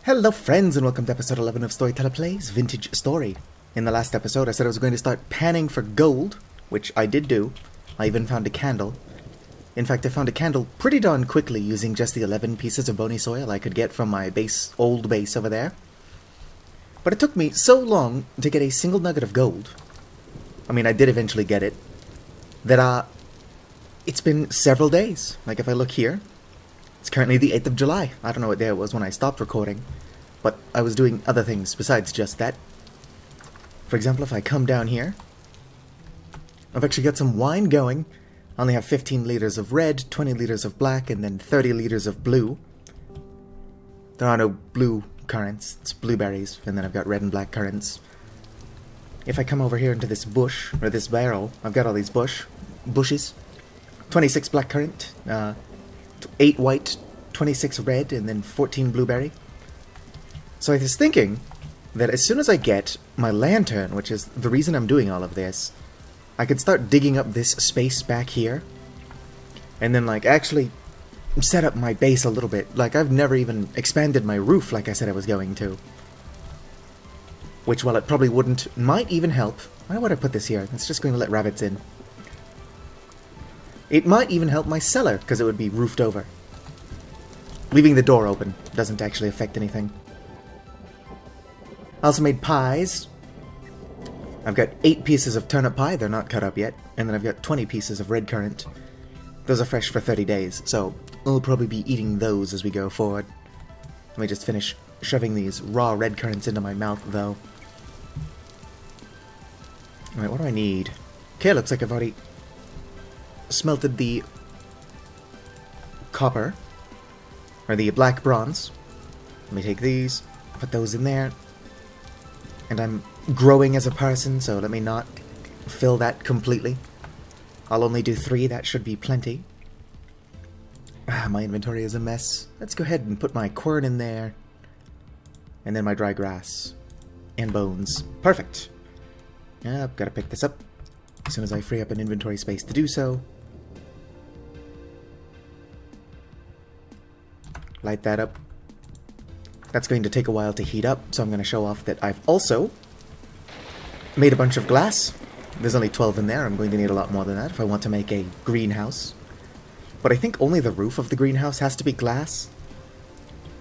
Hello friends and welcome to episode 11 of Storyteller Plays Vintage Story. In the last episode I said I was going to start panning for gold, which I did do. I even found a candle. In fact, I found a candle pretty darn quickly using just the 11 pieces of bony soil I could get from my old base over there. But it took me so long to get a single nugget of gold. I mean, I did eventually get it. That, it's been several days. Like if I look here, it's currently the 8th of July. I don't know what day it was when I stopped recording, but I was doing other things besides just that. For example, if I come down here, I've actually got some wine going. I only have 15 liters of red, 20 liters of black, and then 30 liters of blue. There are no blue currants, it's blueberries, and then I've got red and black currants. If I come over here into this bush, or this barrel, I've got all these bushes. 26 black currant, 8 white, 26 red, and then 14 blueberry. So I was thinking that as soon as I get my lantern, which is the reason I'm doing all of this, I could start digging up this space back here, and then like actually set up my base a little bit. Like I've never even expanded my roof like I said I was going to. Which, while it probably wouldn't, might even help. Why would I put this here? It's just going to let rabbits in. It might even help my cellar, because it would be roofed over. Leaving the door open doesn't actually affect anything. I also made pies. I've got 8 pieces of turnip pie, they're not cut up yet, and then I've got 20 pieces of red currant. Those are fresh for 30 days, so I'll probably be eating those as we go forward. Let me just finish shoving these raw red currants into my mouth, though. Alright, what do I need? Okay, looks like I've already smelted the copper, or the black bronze. Let me take these, put those in there, and I'm growing as a person, so let me not fill that completely. I'll only do 3, that should be plenty. My inventory is a mess. Let's go ahead and put my quern in there, and then my dry grass, and bones. Perfect! I've got to pick this up as soon as I free up an inventory space to do so. Light that up. That's going to take a while to heat up, so I'm going to show off that I've also made a bunch of glass. There's only 12 in there. I'm going to need a lot more than that if I want to make a greenhouse. But I think only the roof of the greenhouse has to be glass.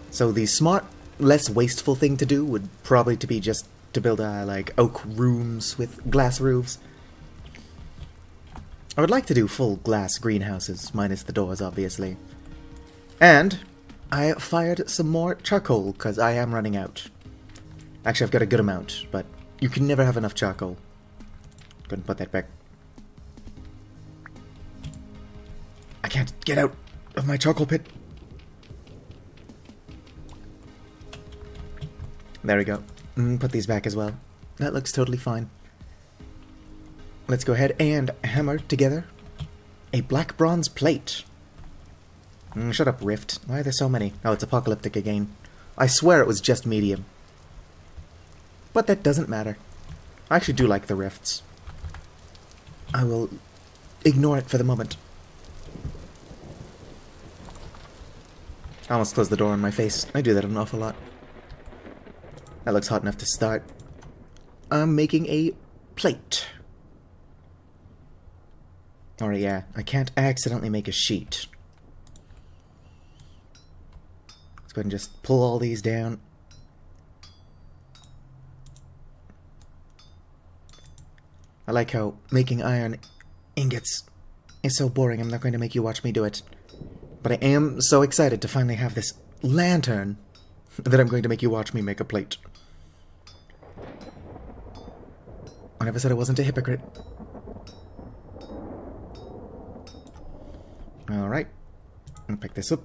So the smart, less wasteful thing to do would probably to be just to build like oak rooms with glass roofs. I would like to do full glass greenhouses, minus the doors obviously. And I fired some more charcoal because I am running out. Actually, I've got a good amount, but you can never have enough charcoal. Go ahead and put that back. I can't get out of my charcoal pit. There we go. Put these back as well. That looks totally fine. Let's go ahead and hammer together a black bronze plate. Shut up, Rift. Why are there so many? Oh, it's apocalyptic again. I swear it was just medium. But that doesn't matter. I actually do like the rifts. I will ignore it for the moment. I almost closed the door on my face. I do that an awful lot. That looks hot enough to start. I'm making a plate. Oh yeah, I can't accidentally make a sheet. Let's go ahead and just pull all these down. I like how making iron ingots is so boring. I'm not going to make you watch me do it. But I am so excited to finally have this lantern that I'm going to make you watch me make a plate. I never said I wasn't a hypocrite. Alright. I'll pick this up.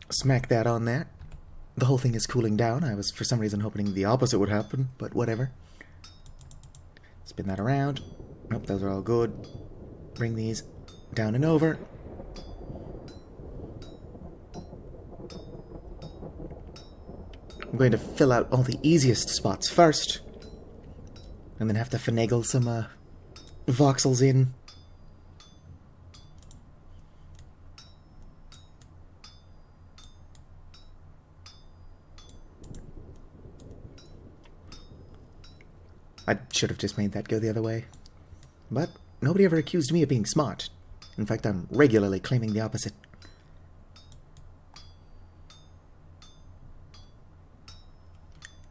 Smack that on there. The whole thing is cooling down. I was for some reason hoping the opposite would happen, but whatever. Spin that around. Nope, those are all good. Bring these down and over. I'm going to fill out all the easiest spots first, and then have to finagle some voxels in. I should have just made that go the other way. But nobody ever accused me of being smart. In fact, I'm regularly claiming the opposite.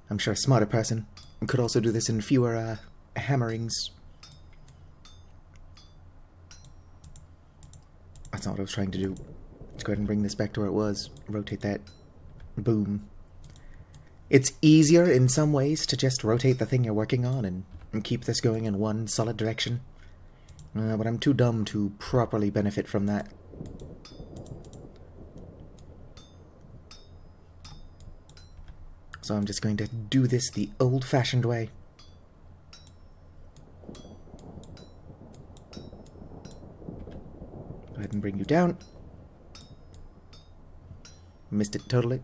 I'm sure a smarter person could also do this in fewer hammerings. That's not what I was trying to do. Let's go ahead and bring this back to where it was. Rotate that. Boom. It's easier in some ways to just rotate the thing you're working on and keep this going in one solid direction. But I'm too dumb to properly benefit from that. So I'm just going to do this the old-fashioned way. Go ahead and bring you down. Missed it totally.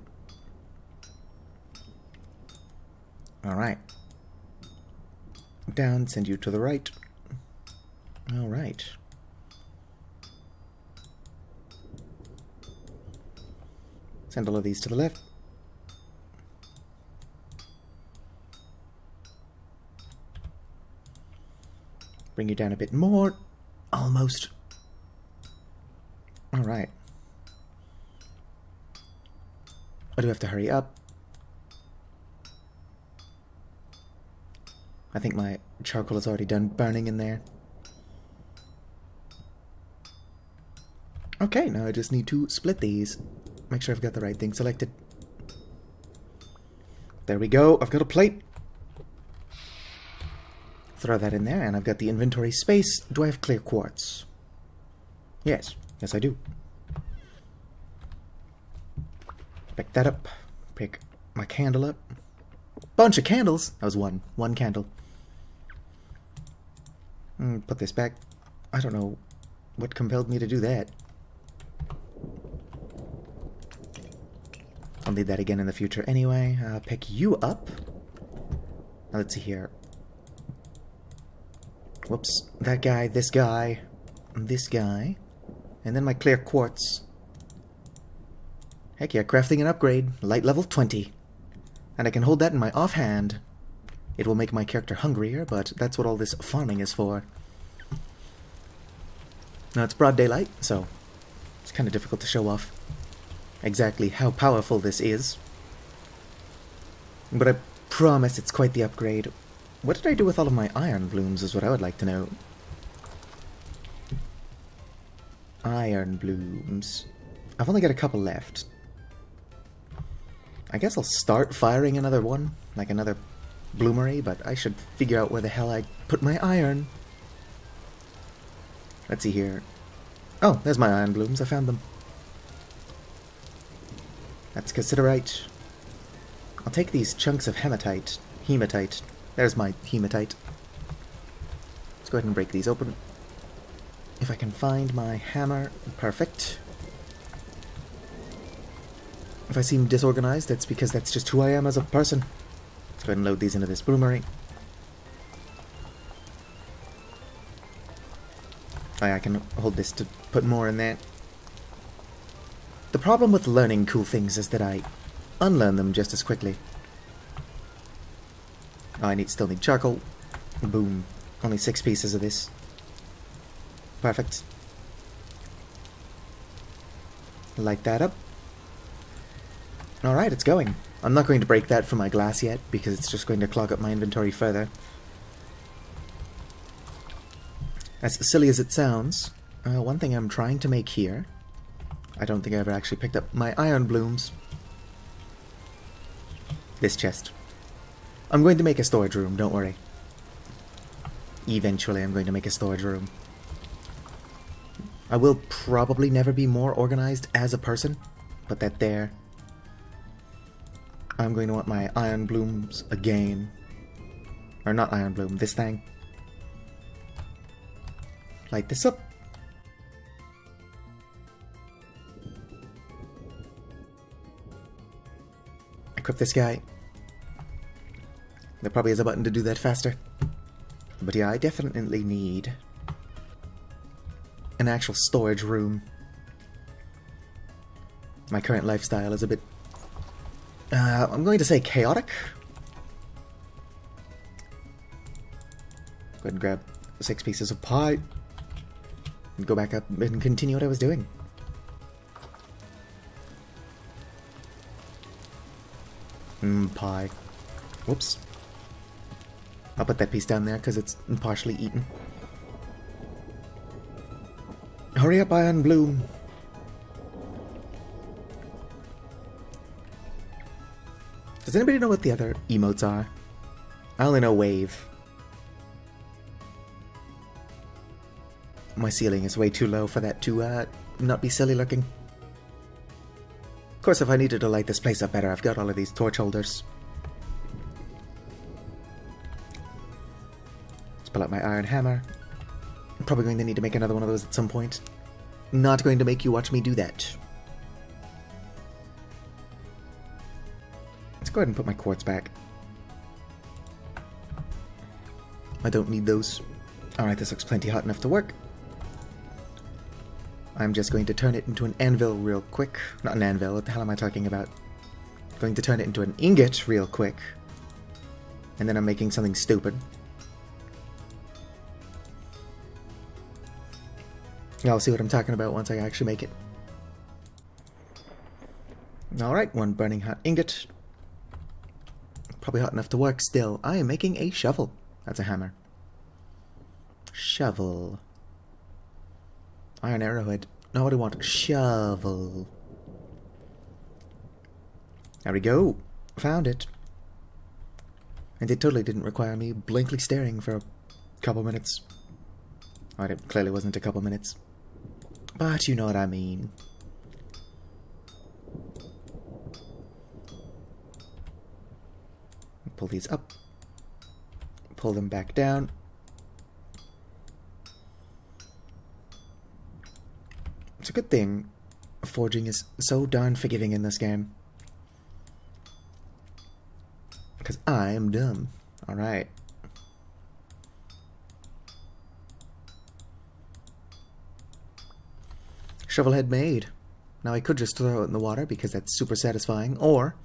Alright. Down, send you to the right. Alright. Send all of these to the left. Bring you down a bit more. Almost. Alright. I do have to hurry up. I think my charcoal is already done burning in there. Okay, now I just need to split these. Make sure I've got the right thing selected. There we go. I've got a plate. Throw that in there, and I've got the inventory space. Do I have clear quartz? Yes. Yes, I do. Pick that up. Pick my candle up. Bunch of candles! That was one. One candle. Put this back. I don't know what compelled me to do that. I'll need that again in the future anyway. I'll pick you up. Now let's see here. Whoops. That guy, this guy, and then my clear quartz. Heck yeah, crafting an upgrade. Light level 20. And I can hold that in my offhand. It will make my character hungrier, but that's what all this farming is for. Now it's broad daylight, so it's kind of difficult to show off exactly how powerful this is. But I promise it's quite the upgrade. What did I do with all of my iron blooms is what I would like to know. Iron blooms. I've only got a couple left. I guess I'll start firing another one, like another bloomery, but I should figure out where the hell I put my iron. Let's see here. Oh, there's my iron blooms. I found them. That's cassiterite. I'll take these chunks of hematite. Hematite. There's my hematite. Let's go ahead and break these open. If I can find my hammer. Perfect. If I seem disorganized, that's because that's just who I am as a person. Let's go ahead and load these into this bloomery. I can hold this to put more in there. The problem with learning cool things is that I unlearn them just as quickly. Oh, I still need charcoal. Boom. Only 6 pieces of this. Perfect. Light that up. Alright, it's going. I'm not going to break that from my glass yet, because it's just going to clog up my inventory further. As silly as it sounds, one thing I'm trying to make here... I don't think I ever actually picked up my iron blooms. This chest. I'm going to make a storage room, don't worry. Eventually I'm going to make a storage room. I will probably never be more organized as a person. Put that there. I'm going to want my iron blooms again. Or not iron bloom, this thing. Light this up. Equip this guy. There probably is a button to do that faster. But yeah, I definitely need an actual storage room. My current lifestyle is a bit... I'm going to say chaotic. Go ahead and grab 6 pieces of pie. And go back up and continue what I was doing. Pie. Whoops. I'll put that piece down there because it's partially eaten. Hurry up, Iron Bloom. Does anybody know what the other emotes are? I only know wave. My ceiling is way too low for that to not be silly looking. Of course, if I needed to light this place up better, I've got all of these torch holders. Let's pull out my iron hammer. I'm probably going to need to make another one of those at some point. Not going to make you watch me do that. Let's go ahead and put my quartz back. I don't need those. Alright, this looks plenty hot enough to work. I'm just going to turn it into an anvil real quick. Not an anvil, what the hell am I talking about? Going to turn it into an ingot real quick. And then I'm making something stupid. I'll see what I'm talking about once I actually make it. Alright, one burning hot ingot. Probably hot enough to work still. I am making a shovel. That's a hammer. Shovel. Iron arrowhead. Now what do I want? Shovel. There we go. Found it. And it totally didn't require me blankly staring for a couple minutes. Oh, it clearly wasn't a couple minutes. But you know what I mean. Pull these up. Pull them back down. It's a good thing forging is so darn forgiving in this game. Because I am dumb. Alright. Shovelhead made. Now I could just throw it in the water because that's super satisfying, or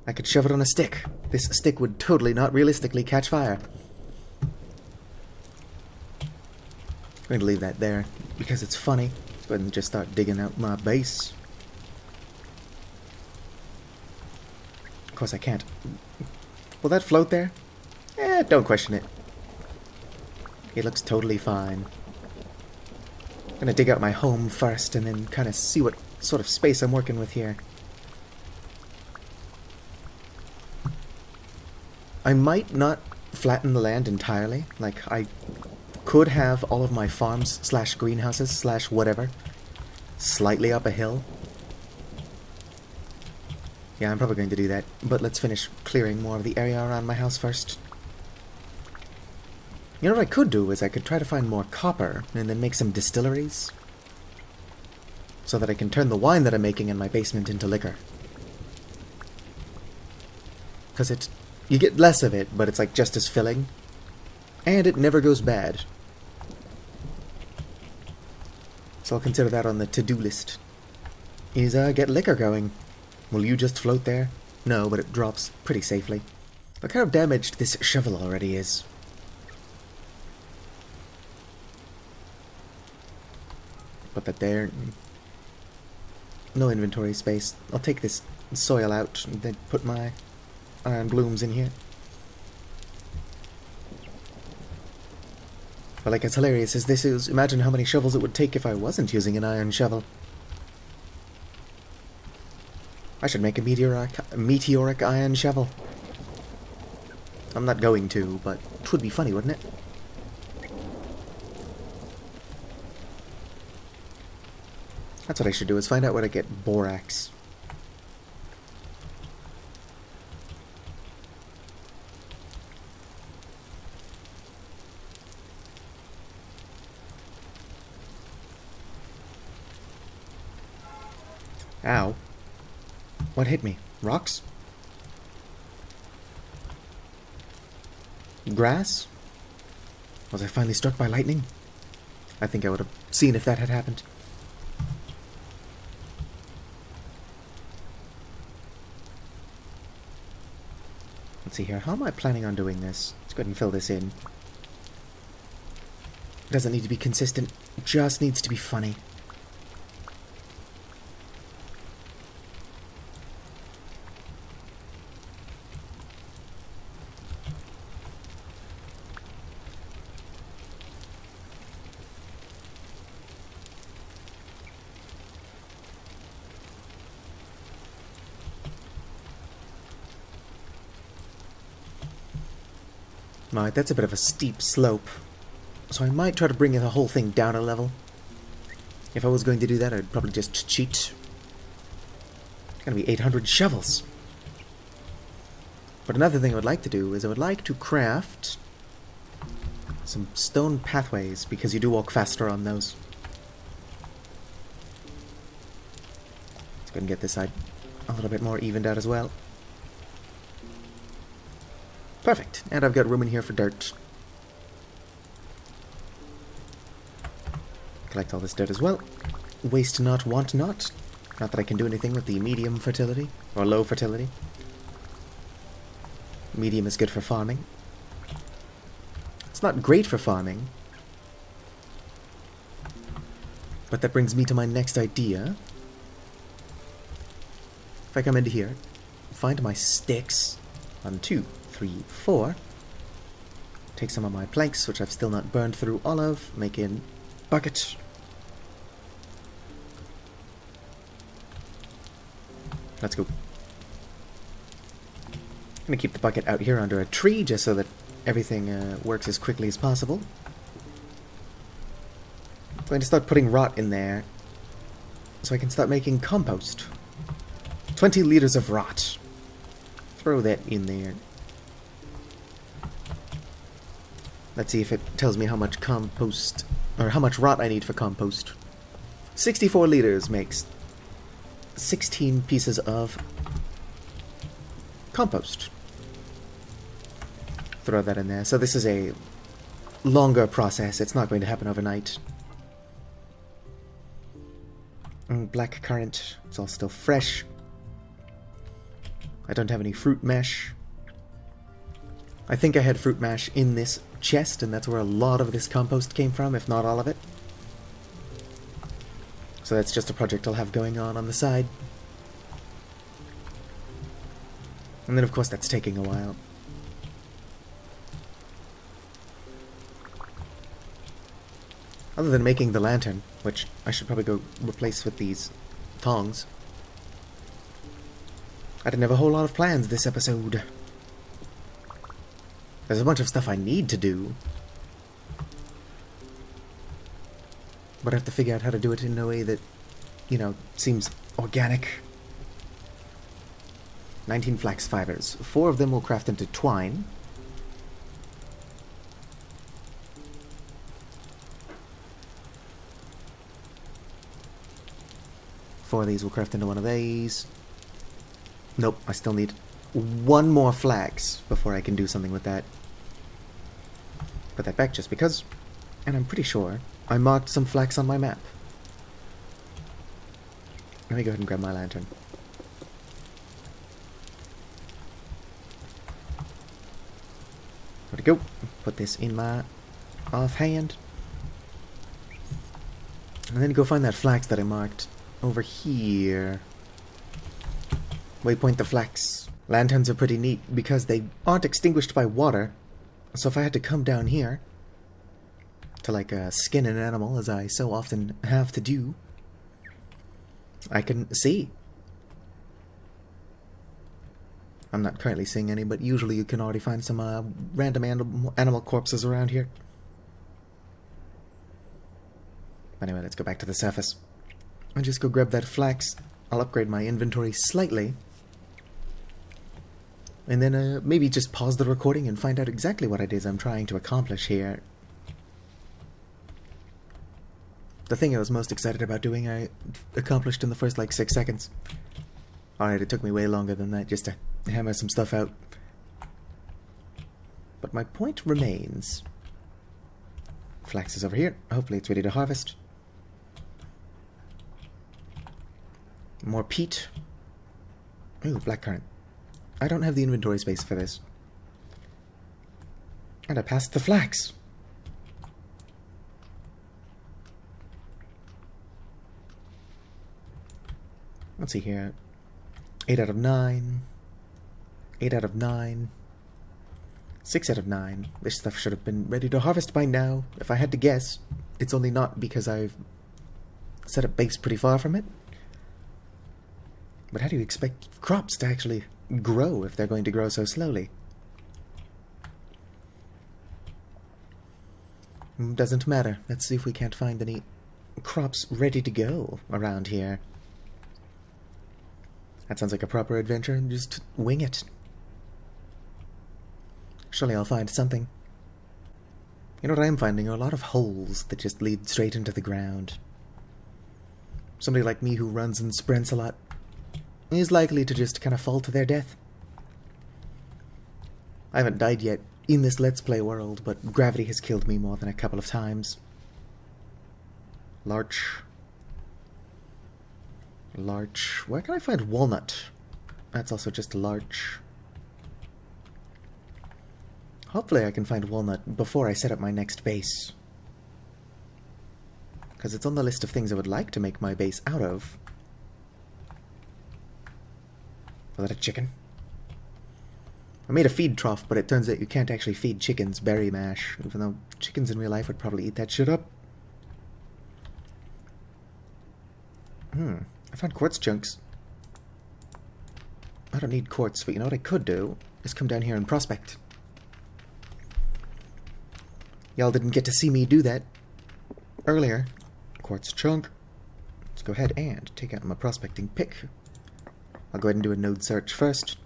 I could shove it on a stick. This stick would totally not realistically catch fire. I'm going to leave that there because it's funny. Go ahead and just start digging out my base. Of course I can't. Will that float there? Eh, don't question it. It looks totally fine. I'm gonna dig out my home first and then kind of see what sort of space I'm working with here. I might not flatten the land entirely. Like, I could have all of my farms slash greenhouses slash whatever slightly up a hill. Yeah, I'm probably going to do that, but let's finish clearing more of the area around my house first. You know what I could do is I could try to find more copper and then make some distilleries so that I can turn the wine that I'm making in my basement into liquor. Because you get less of it, but it's like just as filling. And it never goes bad. So I'll consider that on the to-do list. Is get liquor going. Will you just float there? No, but it drops pretty safely. Look how damaged this shovel already is. Put that there. No inventory space. I'll take this soil out and then put my iron blooms in here. But like, it's hilarious as this is, imagine how many shovels it would take if I wasn't using an iron shovel. I should make a meteoric iron shovel. I'm not going to, but it would be funny, wouldn't it? That's what I should do, is find out where to get borax. Ow. What hit me? Rocks? Grass? Was I finally struck by lightning? I think I would have seen if that had happened. Let's see here. How am I planning on doing this? Let's go ahead and fill this in. Doesn't need to be consistent, just needs to be funny. Right, that's a bit of a steep slope, so I might try to bring the whole thing down a level. If I was going to do that, I'd probably just cheat. It's gonna be 800 shovels. But another thing I would like to do is I would like to craft some stone pathways, because you do walk faster on those. Let's go and get this side a little bit more evened out as well. Perfect, and I've got room in here for dirt. Collect all this dirt as well. Waste not, want not. Not that I can do anything with the medium fertility, or low fertility. Medium is good for farming. It's not great for farming. But that brings me to my next idea. If I come into here, find my sticks. 1, 2, 3, 4. Take some of my planks, which I've still not burned through all of. Make a bucket. Let's go. I'm gonna keep the bucket out here under a tree, just so that everything works as quickly as possible. I'm going to start putting rot in there, so I can start making compost. 20 liters of rot. Throw that in there. Let's see if it tells me how much compost, or how much rot I need for compost. 64 liters makes 16 pieces of compost. Throw that in there. So this is a longer process. It's not going to happen overnight. Black currant. It's all still fresh. I don't have any fruit mash. I think I had fruit mash in this chest, and that's where a lot of this compost came from, if not all of it. So that's just a project I'll have going on the side. And then of course that's taking a while. Other than making the lantern, which I should probably go replace with these tongs, I didn't have a whole lot of plans this episode. There's a bunch of stuff I need to do, but I have to figure out how to do it in a way that, you know, seems organic. 19 flax fibers. 4 of them will craft into twine. Four of these will craft into one of these. Nope, I still need 1 more flax before I can do something with that. Put that back just because. And I'm pretty sure I marked some flax on my map. Let me go ahead and grab my lantern. Where'd it go? Put this in my offhand. And then go find that flax that I marked over here. Waypoint the flax. Lanterns are pretty neat because they aren't extinguished by water. So if I had to come down here to like skin an animal, as I so often have to do, I can see. I'm not currently seeing any, but usually you can already find some random animal corpses around here. Anyway, let's go back to the surface. I'll just go grab that flax. I'll upgrade my inventory slightly. And then maybe just pause the recording and find out exactly what it is I'm trying to accomplish here. The thing I was most excited about doing, I accomplished in the first like 6 seconds. Alright, it took me way longer than that just to hammer some stuff out. But my point remains. Flax is over here. Hopefully it's ready to harvest. More peat. Ooh, blackcurrant. I don't have the inventory space for this. And I passed the flax. Let's see here. 8 out of 9. 8 out of 9. 6 out of 9. This stuff should have been ready to harvest by now. If I had to guess, it's only not because I've set up base pretty far from it. But how do you expect crops to actually grow if they're going to grow so slowly? Doesn't matter. Let's see if we can't find any crops ready to go around here. That sounds like a proper adventure, and just wing it. Surely I'll find something. You know what I'm finding are a lot of holes that just lead straight into the ground. Somebody like me who runs and sprints a lot is likely to just kind of fall to their death. I haven't died yet in this Let's Play world, but gravity has killed me more than a couple of times. Larch. Larch. Where can I find walnut? That's also just larch. Hopefully I can find walnut before I set up my next base. Because it's on the list of things I would like to make my base out of. Was that a chicken? I made a feed trough, but it turns out you can't actually feed chickens berry mash, even though chickens in real life would probably eat that shit up. I found quartz chunks. I don't need quartz, but you know what I could do is come down here and prospect. Y'all didn't get to see me do that earlier. Quartz chunk. Let's go ahead and take out my prospecting pick. I'll go ahead and do a node search first.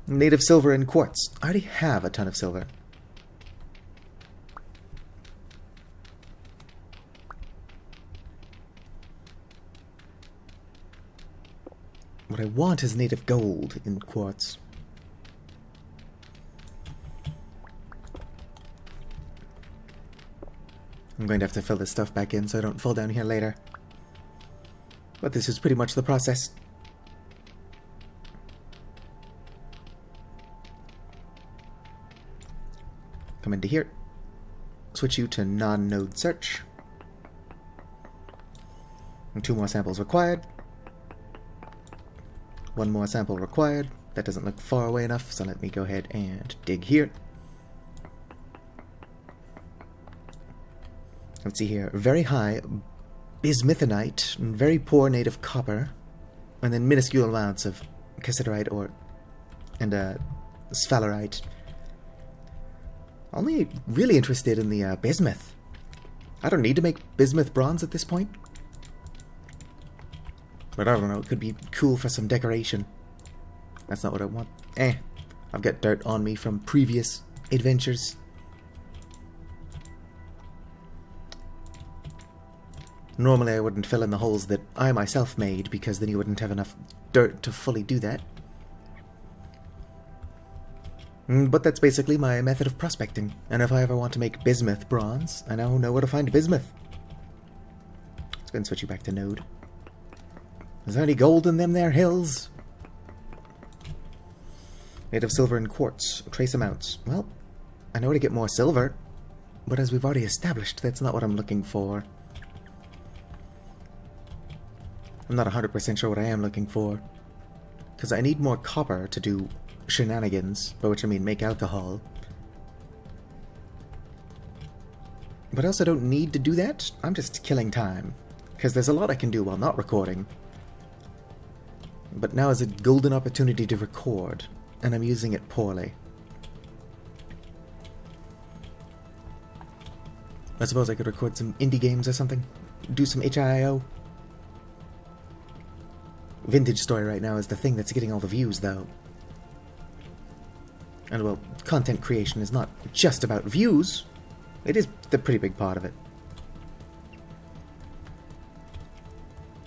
Native silver and quartz. I already have a ton of silver. What I want is native gold in quartz. I'm going to have to fill this stuff back in so I don't fall down here later. But this is pretty much the process. Come into here. Switch you to non-node search. And 2 more samples required. 1 more sample required. That doesn't look far away enough, so let me go ahead and dig here. Let's see here. Very high bismuthinite, very poor native copper, and then minuscule amounts of cassiterite and sphalerite. Only really interested in the bismuth. I don't need to make bismuth bronze at this point. But I don't know, it could be cool for some decoration. That's not what I want. I've got dirt on me from previous adventures. Normally I wouldn't fill in the holes that I myself made, because then you wouldn't have enough dirt to fully do that. But that's basically my method of prospecting, and if I ever want to make bismuth bronze, I now know where to find bismuth. Let's go and switch you back to node. Is there any gold in them there hills? Native silver and quartz. Trace amounts. Well, I know how to get more silver, but as we've already established, that's not what I'm looking for. I'm not 100% sure what I am looking for, because I need more copper to do shenanigans, by which I mean make alcohol. But I also don't need to do that. I'm just killing time, because there's a lot I can do while not recording. But now is a golden opportunity to record, and I'm using it poorly. I suppose I could record some indie games or something. Do some HIO. Vintage Story right now is the thing that's getting all the views, though. And, well, content creation is not just about views. It is the pretty big part of it.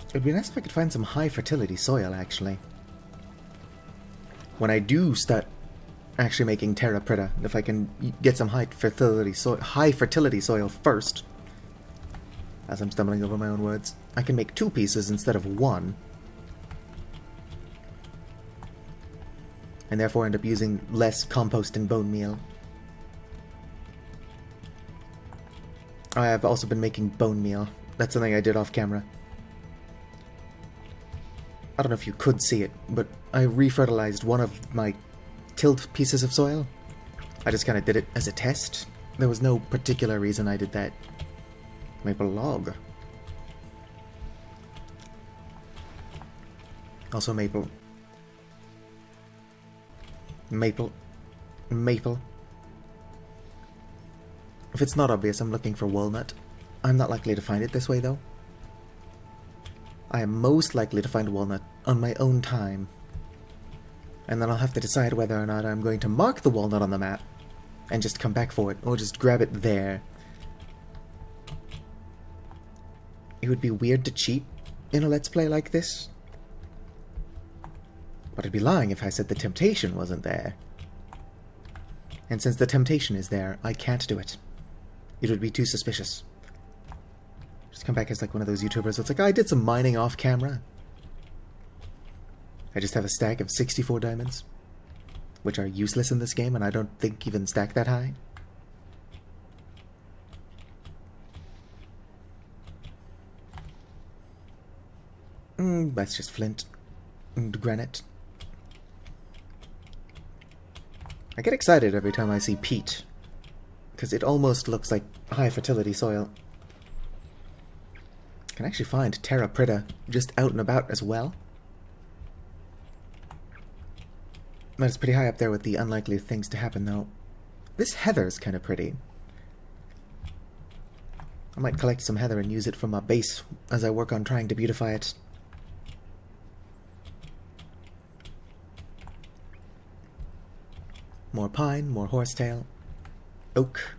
It would be nice if I could find some high-fertility soil, actually. When I do start actually making Terra Preta, if I can get some high-fertility soil first, as I'm stumbling over my own words, I can make 2 pieces instead of 1. And therefore end up using less compost and bone meal. I have also been making bone meal. That's something I did off camera. I don't know if you could see it, but I refertilized one of my tilled pieces of soil. I just kind of did it as a test. There was no particular reason I did that. Maple log. Also maple. Maple. Maple. If it's not obvious, I'm looking for walnut. I'm not likely to find it this way, though. I am most likely to find walnut on my own time. And then I'll have to decide whether or not I'm going to mark the walnut on the map and just come back for it, or just grab it there. It would be weird to cheat in a Let's Play like this. But I'd be lying if I said the temptation wasn't there. And since the temptation is there, I can't do it. It would be too suspicious. Just come back as like one of those YouTubers that's like, I did some mining off camera. I just have a stack of 64 diamonds, which are useless in this game, and I don't think even stack that high. That's just flint and granite. I get excited every time I see peat, because it almost looks like high fertility soil. I can actually find Terra Preta just out and about as well. But it's pretty high up there with the unlikely things to happen, though. This heather's kind of pretty. I might collect some heather and use it for my base as I work on trying to beautify it. More pine, more horsetail. Oak.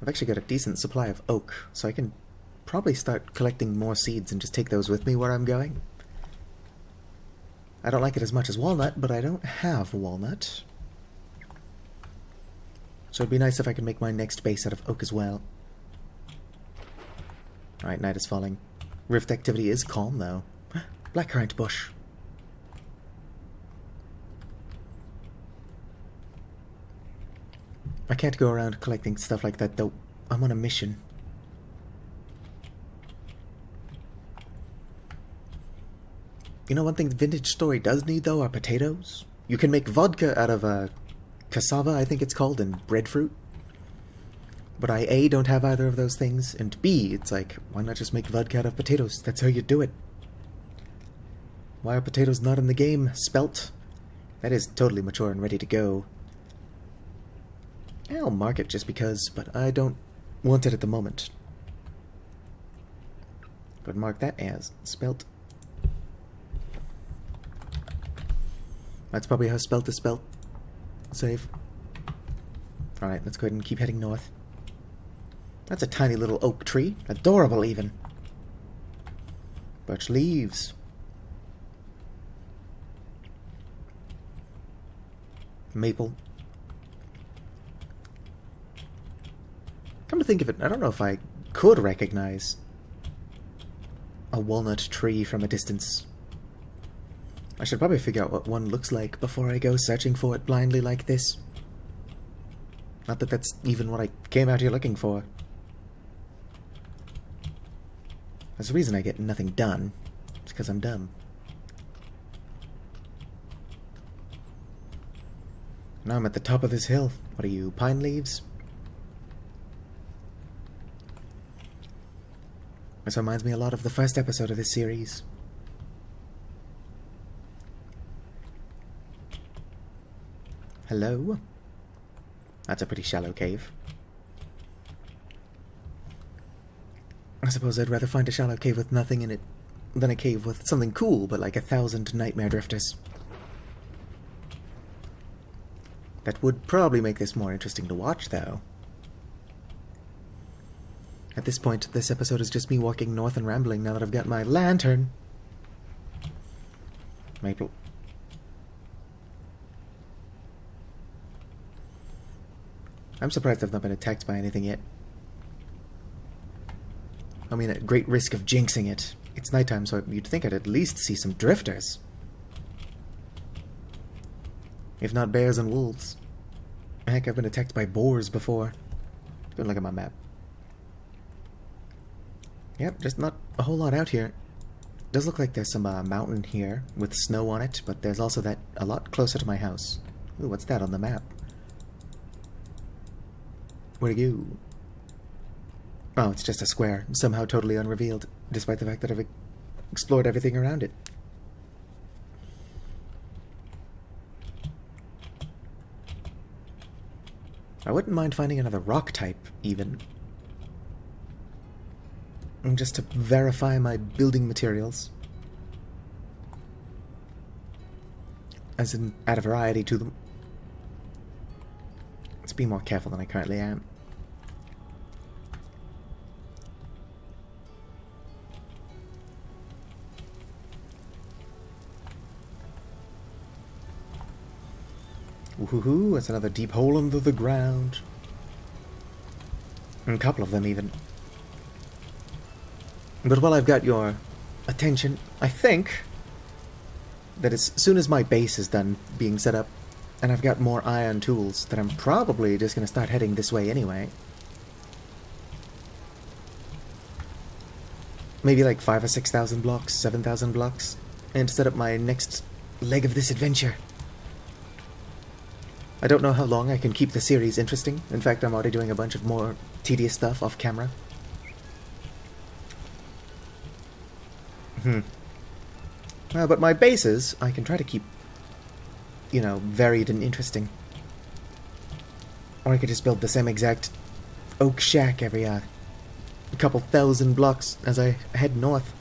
I've actually got a decent supply of oak, so I can probably start collecting more seeds and just take those with me where I'm going. I don't like it as much as walnut, but I don't have walnut. So it'd be nice if I could make my next base out of oak as well. Alright, night is falling. Rift activity is calm, though. Blackcurrant bush. I can't go around collecting stuff like that, though. I'm on a mission. You know, one thing Vintage Story does need, though, are potatoes. You can make vodka out of cassava, I think it's called, and breadfruit. But I, A, don't have either of those things, and B, it's like, why not just make vodka out of potatoes? That's how you do it. Why are potatoes not in the game? Spelt. That is totally mature and ready to go. I'll mark it just because, but I don't want it at the moment. But mark that as spelt. That's probably how spelt is spelt. Save. Alright, let's go ahead and keep heading north. That's a tiny little oak tree. Adorable, even. Birch leaves. Maple. Come to think of it, I don't know if I could recognize a walnut tree from a distance. I should probably figure out what one looks like before I go searching for it blindly like this. Not that that's even what I came out here looking for. There's a reason I get nothing done. It's because I'm dumb. Now I'm at the top of this hill. What are you, pine leaves? This reminds me a lot of the first episode of this series. Hello? That's a pretty shallow cave. I suppose I'd rather find a shallow cave with nothing in it than a cave with something cool, but like 1,000 nightmare drifters. That would probably make this more interesting to watch, though. At this point, this episode is just me walking north and rambling now that I've got my lantern. Maple. I'm surprised I've not been attacked by anything yet. I mean, at great risk of jinxing it. It's nighttime, so you'd think I'd at least see some drifters. If not bears and wolves. Heck, I've been attacked by boars before. Don't look at my map. Yep, just not a whole lot out here. Does look like there's some mountain here with snow on it, but there's also that a lot closer to my house. Ooh, what's that on the map? Where'd it go? Oh, it's just a square, somehow totally unrevealed, despite the fact that I've explored everything around it. I wouldn't mind finding another rock type, even. Just to verify my building materials. As in, add a variety to them. Let's be more careful than I currently am. Woohoo, that's another deep hole under the ground. And a couple of them, even. But while I've got your attention, I think that as soon as my base is done being set up, and I've got more iron tools, that I'm probably just going to start heading this way anyway. Maybe like 5,000 or 6,000 blocks, 7,000 blocks, and set up my next leg of this adventure. I don't know how long I can keep the series interesting. In fact, I'm already doing a bunch of more tedious stuff off camera. But my bases, I can try to keep, you know, varied and interesting. Or I could just build the same exact oak shack every couple thousand blocks as I head north.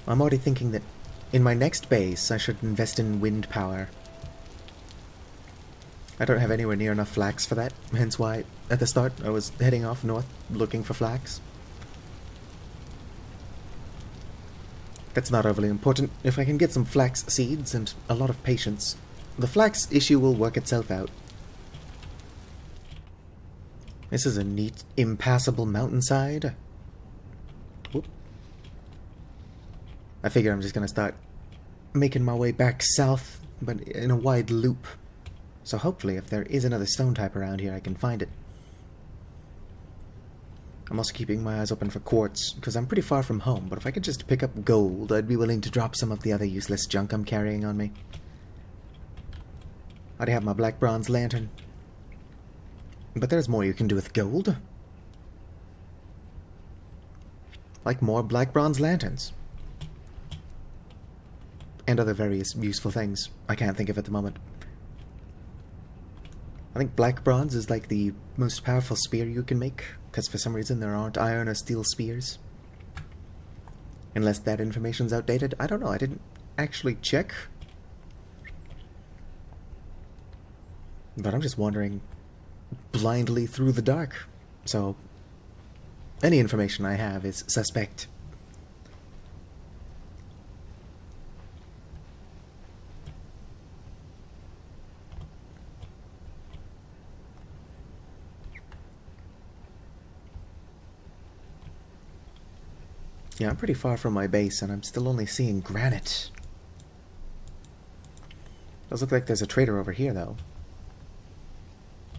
I'm already thinking that in my next base, I should invest in wind power. I don't have anywhere near enough flax for that, hence why, at the start, I was heading off north, looking for flax. That's not overly important. If I can get some flax seeds and a lot of patience, the flax issue will work itself out. This is a neat, impassable mountainside. Whoop. I figure I'm just gonna start making my way back south, but in a wide loop. So hopefully, if there is another stone type around here, I can find it. I'm also keeping my eyes open for quartz, because I'm pretty far from home, but if I could just pick up gold, I'd be willing to drop some of the other useless junk I'm carrying on me. I already have my black bronze lantern. But there's more you can do with gold. Like more black bronze lanterns. And other various useful things I can't think of at the moment. I think black bronze is like the most powerful spear you can make, because for some reason there aren't iron or steel spears. Unless that information's outdated. I don't know, I didn't actually check. But I'm just wandering blindly through the dark. So, any information I have is suspect. Yeah, I'm pretty far from my base, and I'm still only seeing granite. Does look like there's a trader over here, though.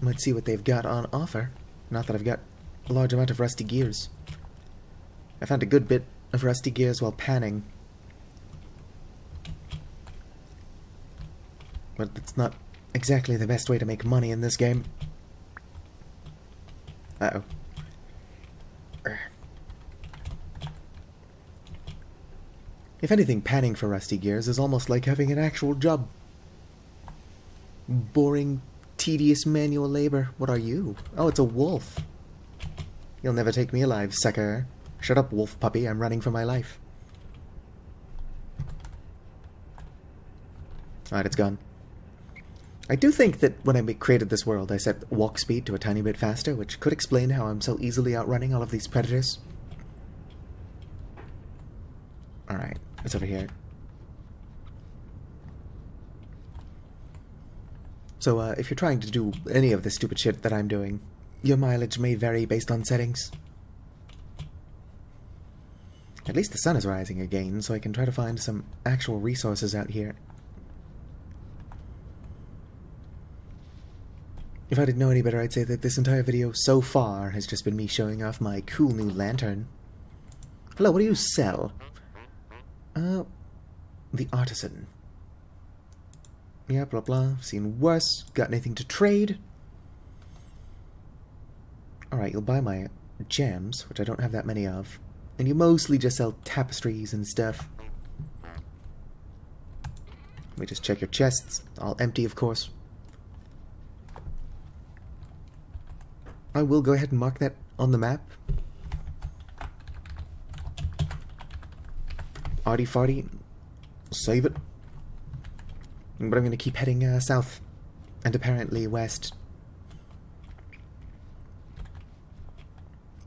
Might see what they've got on offer. Not that I've got a large amount of rusty gears. I found a good bit of rusty gears while panning. But it's not exactly the best way to make money in this game. Uh-oh. If anything, panning for rusty gears is almost like having an actual job. Boring, tedious manual labor. What are you? Oh, it's a wolf. You'll never take me alive, sucker. Shut up, wolf puppy. I'm running for my life. Alright, it's gone. I do think that when I created this world, I set walk speed to a tiny bit faster, which could explain how I'm so easily outrunning all of these predators. Alright, it's over here. So, if you're trying to do any of the stupid shit that I'm doing, your mileage may vary based on settings. At least the sun is rising again, so I can try to find some actual resources out here. If I didn't know any better, I'd say that this entire video so far has just been me showing off my cool new lantern. Hello, what do you sell? The artisan. Yeah, blah blah. Seen worse. Got anything to trade? Alright, you'll buy my gems, which I don't have that many of. And you mostly just sell tapestries and stuff. Let me just check your chests. All empty, of course. I will go ahead and mark that on the map. Arty farty. Save it. But I'm going to keep heading south. And apparently west.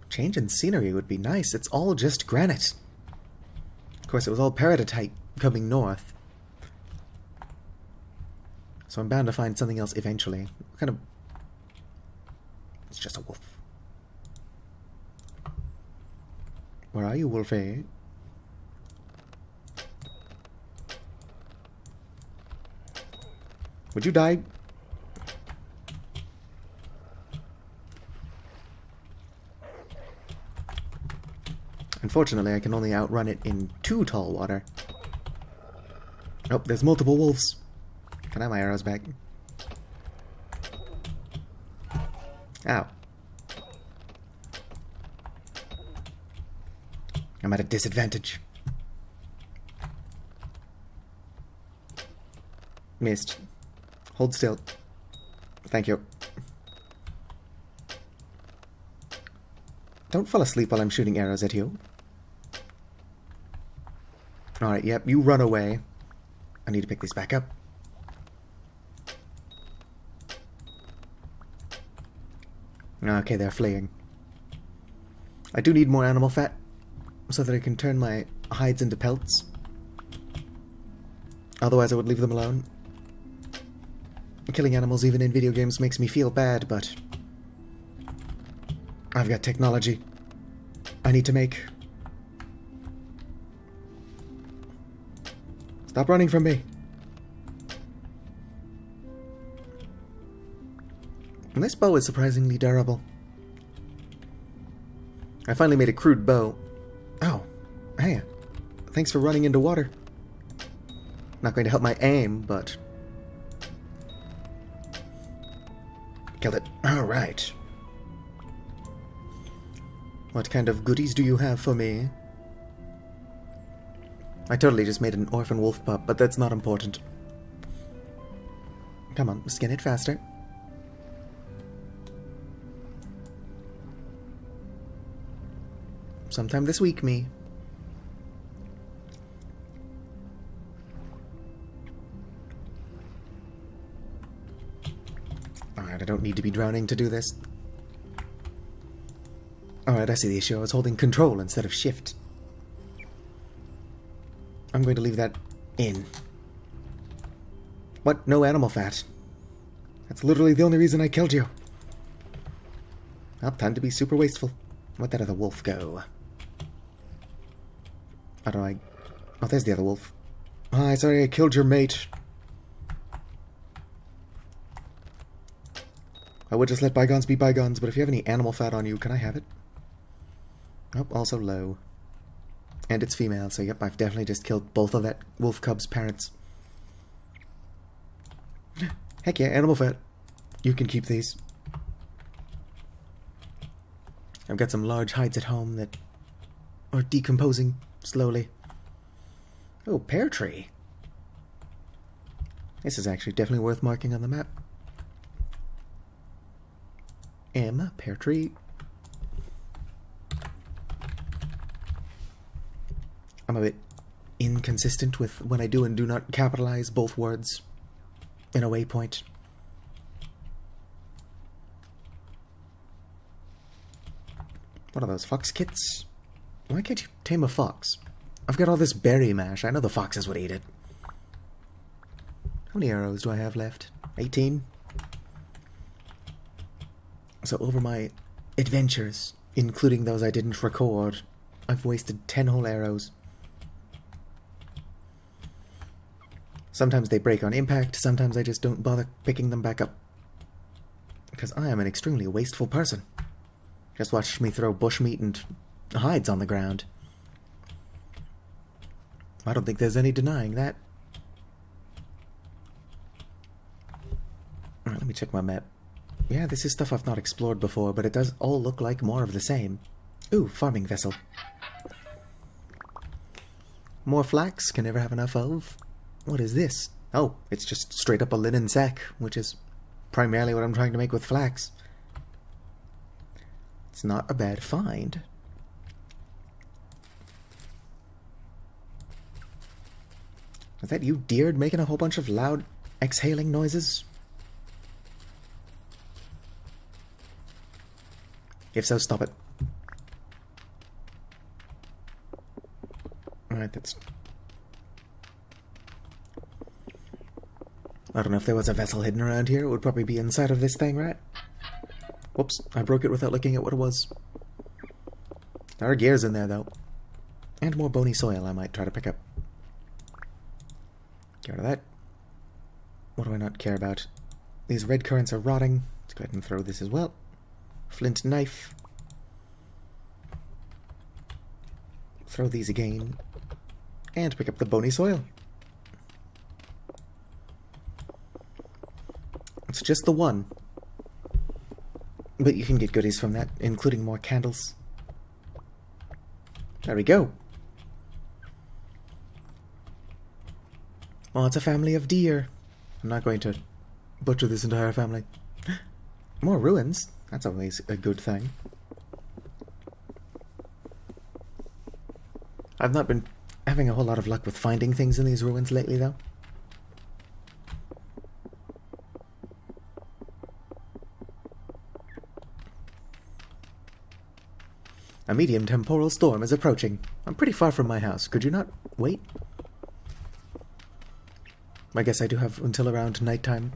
Change in scenery would be nice. It's all just granite. Of course, it was all peridotite coming north. So I'm bound to find something else eventually. What kind of... It's just a wolf. Where are you, Wolfie? Would you die? Unfortunately, I can only outrun it in 2 tall water. Oh, there's multiple wolves. Can I have my arrows back? Ow. I'm at a disadvantage. Missed. Hold still. Thank you. Don't fall asleep while I'm shooting arrows at you. Alright, yep, you run away. I need to pick these back up. Okay, they're fleeing. I do need more animal fat so that I can turn my hides into pelts. Otherwise I would leave them alone. Killing animals even in video games makes me feel bad, but I've got technology I need to make. Stop running from me. And this bow is surprisingly durable. I finally made a crude bow. Oh, hey, thanks for running into water. Not going to help my aim, but... Killed it. Alright. What kind of goodies do you have for me? I totally just made an orphan wolf pup, but that's not important. Come on, skin it faster. Sometime this week, me. Alright, I don't need to be drowning to do this. Alright, I see the issue. I was holding control instead of shift. I'm going to leave that in. What? No animal fat. That's literally the only reason I killed you. Well, time to be super wasteful. Where'd that other wolf go? How do I... Oh, there's the other wolf. Hi, sorry I killed your mate. I would just let bygones be bygones, but if you have any animal fat on you, can I have it? Oh, also low. And it's female, so yep, I've definitely just killed both of that wolf cub's parents. Heck yeah, animal fat. You can keep these. I've got some large hides at home that are decomposing slowly. Oh, pear tree. This is actually definitely worth marking on the map. Pear tree. I'm a bit inconsistent with when I do and do not capitalize both words in a waypoint. What are those, fox kits? Why can't you tame a fox? I've got all this berry mash. I know the foxes would eat it. How many arrows do I have left? 18? So over my adventures, including those I didn't record, I've wasted 10 whole arrows. Sometimes they break on impact, sometimes I just don't bother picking them back up. because I am an extremely wasteful person. Just watch me throw bushmeat and hides on the ground. I don't think there's any denying that. Alright, let me check my map. Yeah, this is stuff I've not explored before, but it does all look like more of the same. Ooh, farming vessel. More flax, can never have enough of. What is this? Oh, it's just straight up a linen sack, which is primarily what I'm trying to make with flax. It's not a bad find. Is that you, Deerd, making a whole bunch of loud exhaling noises? If so, stop it. Alright, that's... I don't know if there was a vessel hidden around here. It would probably be inside of this thing, right? Whoops, I broke it without looking at what it was. There are gears in there, though. And more bony soil I might try to pick up. Get rid of that. What do I not care about? These red currants are rotting. Let's go ahead and throw this as well. Flint knife. Throw these again. And pick up the bony soil. It's just the one. But you can get goodies from that, including more candles. There we go. Oh, it's a family of deer. I'm not going to butcher this entire family. More ruins. That's always a good thing. I've not been having a whole lot of luck with finding things in these ruins lately, though. A medium temporal storm is approaching. I'm pretty far from my house. Could you not wait? I guess I do have until around nighttime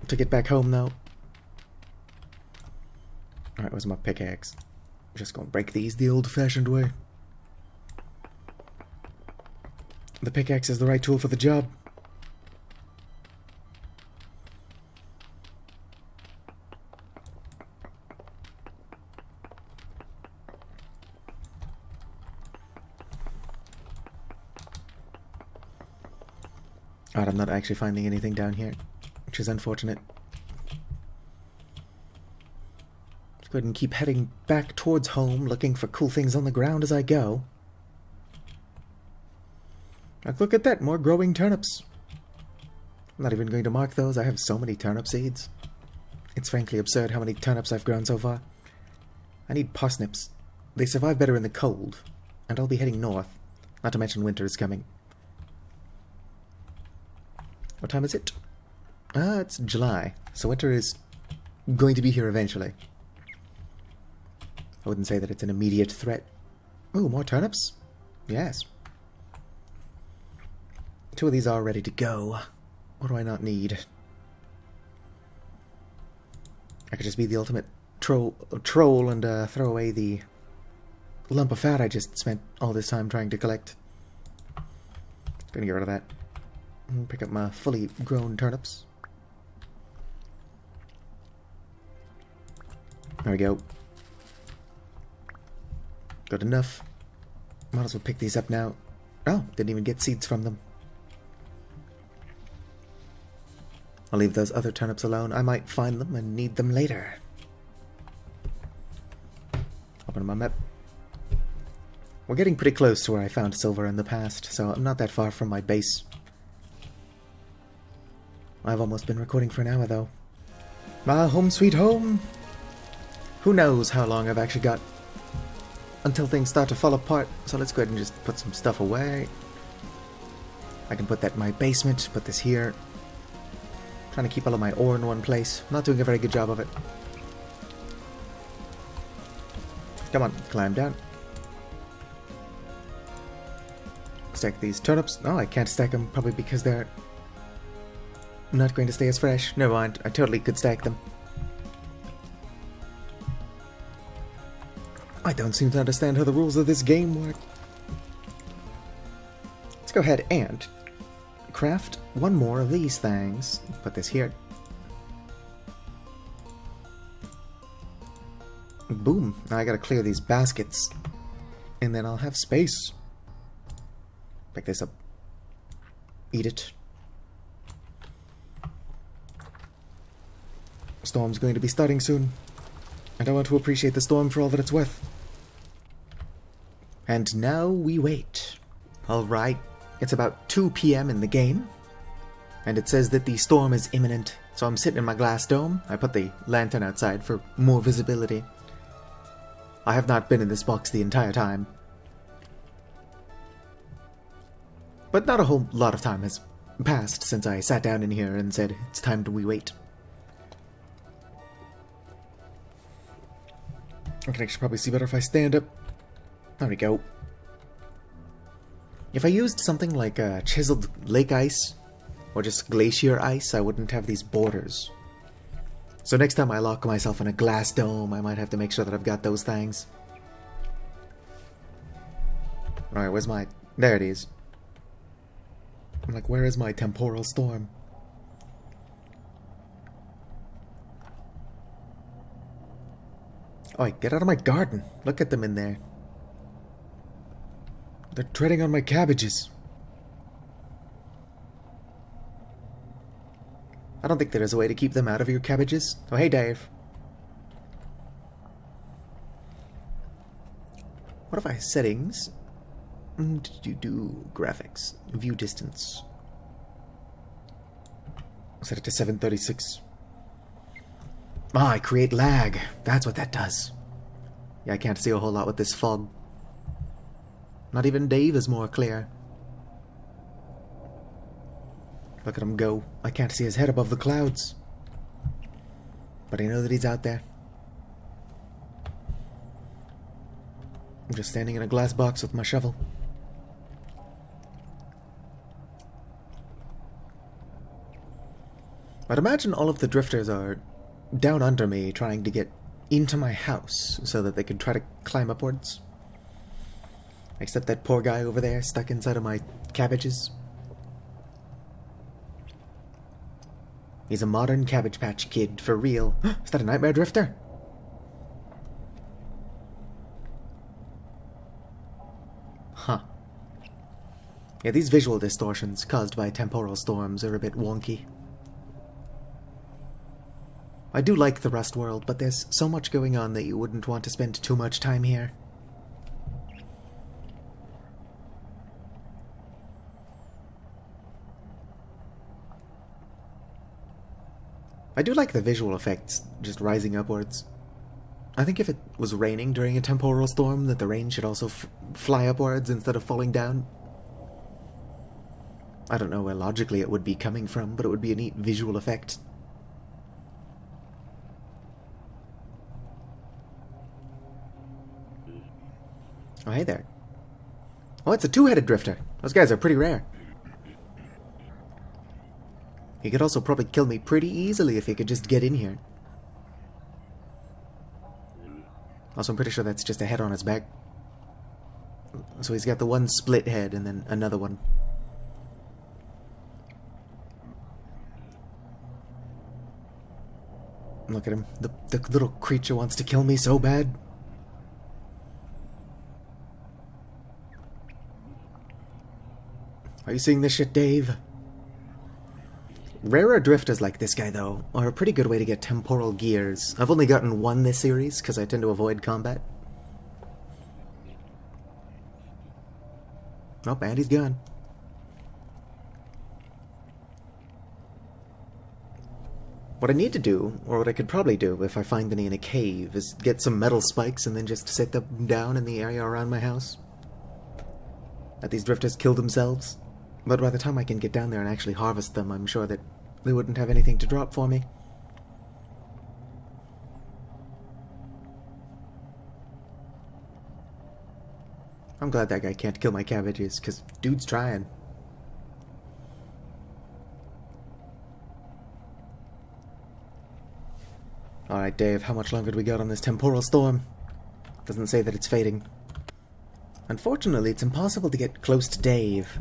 to get back home, though. Alright, where's my pickaxe? I'm just gonna break these the old-fashioned way. The pickaxe is the right tool for the job. Alright, I'm not actually finding anything down here, which is unfortunate. Let's go ahead and keep heading back towards home, looking for cool things on the ground as I go. Look at that, more growing turnips. I'm not even going to mark those, I have so many turnip seeds. It's frankly absurd how many turnips I've grown so far. I need parsnips. They survive better in the cold, and I'll be heading north, not to mention winter is coming. What time is it? It's July, so winter is going to be here eventually. I wouldn't say that it's an immediate threat. Ooh, more turnips? Yes. 2 of these are ready to go. What do I not need? I could just be the ultimate troll and throw away the lump of fat I just spent all this time trying to collect. Gonna get rid of that. Pick up my fully grown turnips. There we go. Good enough. Might as well pick these up now. Oh, didn't even get seeds from them. I'll leave those other turnips alone. I might find them and need them later. Open my map. We're getting pretty close to where I found silver in the past, so I'm not that far from my base. I've almost been recording for an hour, though. My home sweet home! Who knows how long I've actually got until things start to fall apart, so let's go ahead and just put some stuff away. I can put that in my basement, put this here. Trying to keep all of my ore in one place. Not doing a very good job of it. Come on, climb down. Stack these turnips. Oh, I can't stack them, probably because they're not going to stay as fresh. Never mind, I totally could stack them. I don't seem to understand how the rules of this game work. Let's go ahead and craft one more of these things. Put this here. boom. Now I gotta clear these baskets. And then I'll have space. Pick this up. Eat it. Storm's going to be starting soon. And I want to appreciate the storm for all that it's worth. And now we wait. Alright. It's about 2 PM in the game. And it says that the storm is imminent. So I'm sitting in my glass dome. I put the lantern outside for more visibility. I have not been in this box the entire time. But not a whole lot of time has passed since I sat down in here and said, it's time to wait. I can actually probably see better if I stand up. There we go. If I used something like chiseled lake ice, or just glacier ice, I wouldn't have these borders. So next time I lock myself in a glass dome, I might have to make sure that I've got those things. Alright, where's my... There it is. I'm like, where is my temporal storm? Oh, get out of my garden. Look at them in there. They're treading on my cabbages. I don't think there is a way to keep them out of your cabbages. Oh, hey, Dave. What if I settings? Do graphics. View distance. Set it to 736. Ah, I create lag. That's what that does. Yeah, I can't see a whole lot with this fog. Not even Dave is more clear. Look at him go. I can't see his head above the clouds. But I know that he's out there. I'm just standing in a glass box with my shovel. But imagine all of the drifters are down under me trying to get into my house so that they could try to climb upwards. Except that poor guy over there stuck inside of my cabbages. He's a modern Cabbage Patch Kid, for real. Is that a nightmare drifter? Huh. Yeah, these visual distortions caused by temporal storms are a bit wonky. I do like the Rust world, but there's so much going on that you wouldn't want to spend too much time here. I do like the visual effects, just rising upwards. I think if it was raining during a temporal storm, that the rain should also fly upwards instead of falling down. I don't know where logically it would be coming from, but it would be a neat visual effect. Oh, hey there. Oh, it's a two-headed drifter. Those guys are pretty rare. He could also probably kill me pretty easily if he could just get in here. Also, I'm pretty sure that's just a head on his back. So he's got the one split head and then another one. Look at him. The little creature wants to kill me so bad. Are you seeing this shit, Dave? Rarer drifters like this guy, though, are a pretty good way to get temporal gears. I've only gotten one this series, because I tend to avoid combat. Oh, and he's gone. What I need to do, or what I could probably do if I find any in a cave, is get some metal spikes and then just set them down in the area around my house. Let these drifters kill themselves. But by the time I can get down there and actually harvest them, I'm sure that they wouldn't have anything to drop for me. I'm glad that guy can't kill my cabbages, because dude's trying. Alright, Dave, how much longer do we got on this temporal storm? Doesn't say that it's fading. Unfortunately, it's impossible to get close to Dave.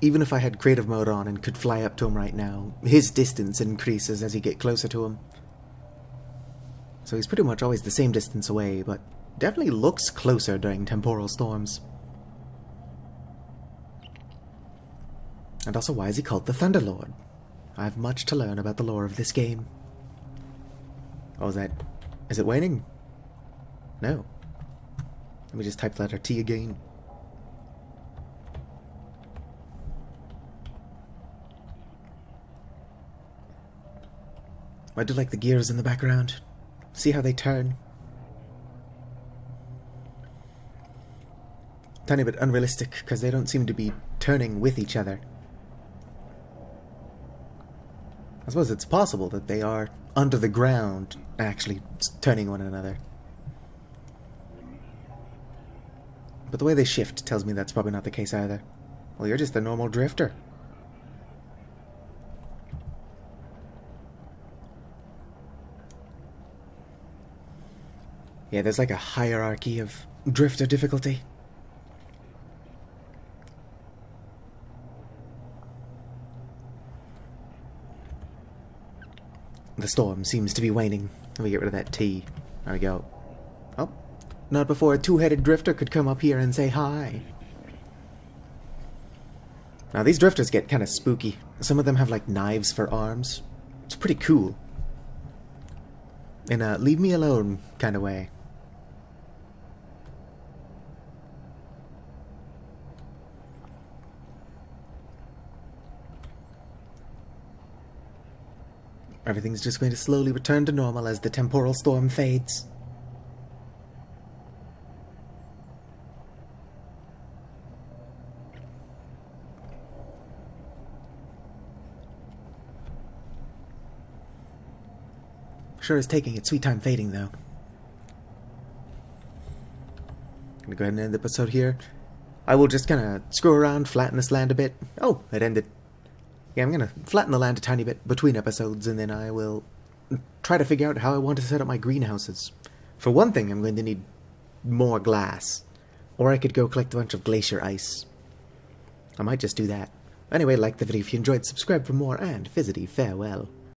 Even if I had creative mode on and could fly up to him right now, his distance increases as you get closer to him. So he's pretty much always the same distance away, but definitely looks closer during temporal storms. And also, why is he called the Thunderlord? I have much to learn about the lore of this game. Oh, is it waning? No. Let me just type the letter T again. I do like the gears in the background. See how they turn? Tiny bit unrealistic, because they don't seem to be turning with each other. I suppose it's possible that they are under the ground, actually turning one another. But the way they shift tells me that's probably not the case either. Well, you're just a normal drifter. Yeah, there's like a hierarchy of drifter difficulty. The storm seems to be waning. Let me get rid of that T. There we go. Oh, not before a two-headed drifter could come up here and say hi. Now, these drifters get kind of spooky. Some of them have, like, knives for arms. It's pretty cool. In a leave me alone kind of way. Everything's just going to slowly return to normal as the temporal storm fades. Sure is taking its sweet time fading, though. I'm gonna go ahead and end the episode here. I will just kind of screw around, flatten this land a bit. Oh, it ended. Yeah, I'm going to flatten the land a tiny bit between episodes, and then I will try to figure out how I want to set up my greenhouses. For one thing, I'm going to need more glass. Or I could go collect a bunch of glacier ice. I might just do that. Anyway, like the video if you enjoyed, subscribe for more, and fizzity farewell.